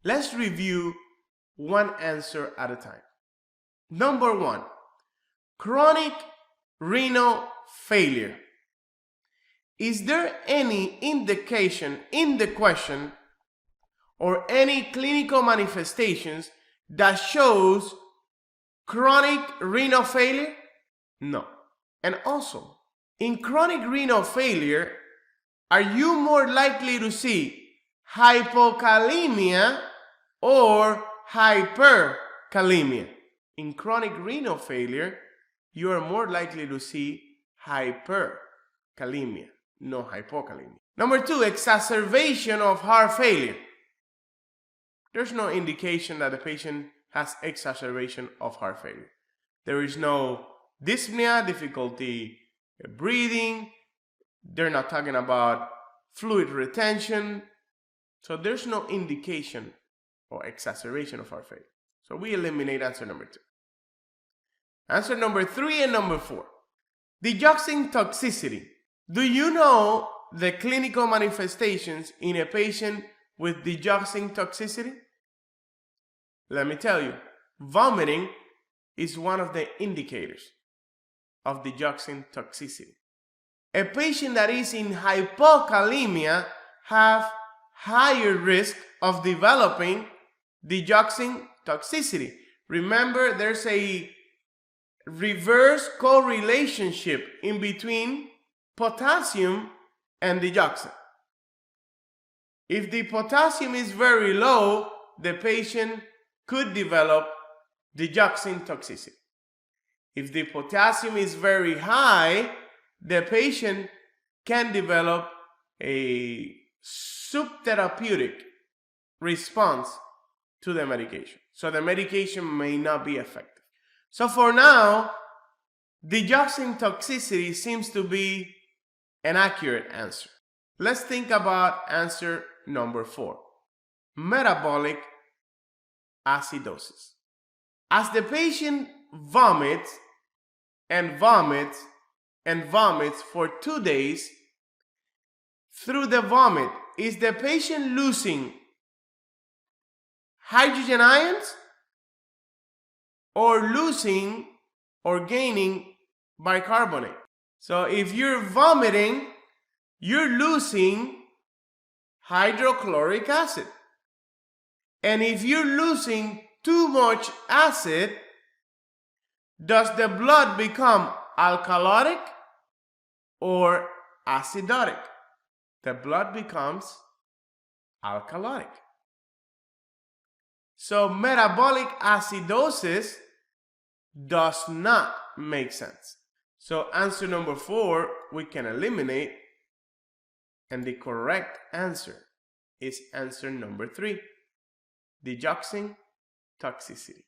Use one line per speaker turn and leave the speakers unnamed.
Let's review one answer at a time. Number 1, chronic renal failure. Is there any indication in the question or any clinical manifestations that shows chronic renal failure? No. And also, in chronic renal failure, are you more likely to see hypokalemia or hyperkalemia? In chronic renal failure, you are more likely to see hyperkalemia, no hypokalemia. Number 2, exacerbation of heart failure. There's no indication that the patient has exacerbation of heart failure. There is no dyspnea, difficulty breathing. They're not talking about fluid retention. So there's no indication or exacerbation of heart failure. So we eliminate answer number 2. Answer number 3 and number 4. Digoxin toxicity. Do you know the clinical manifestations in a patient with digoxin toxicity? Let me tell you, vomiting is one of the indicators of digoxin toxicity. A patient that is in hypokalemia have higher risk of developing digoxin toxicity. Remember, there's a reverse correlationship in between potassium and digoxin. If the potassium is very low, the patient could develop digoxin toxicity. If the potassium is very high, the patient can develop a subtherapeutic response to the medication. So the medication may not be effective. So for now, digoxin toxicity seems to be an accurate answer. Let's think about answer number 4, metabolic acidosis. As the patient vomits and vomits and vomits for 2 days, through the vomit, is the patient losing hydrogen ions or losing or gaining bicarbonate? So if you're vomiting, you're losing hydrochloric acid. And if you're losing too much acid, does the blood become alkalotic or acidotic? The blood becomes alkalotic. So metabolic acidosis does not make sense. So answer number 4 we can eliminate, and the correct answer is answer number 3, digoxin toxicity.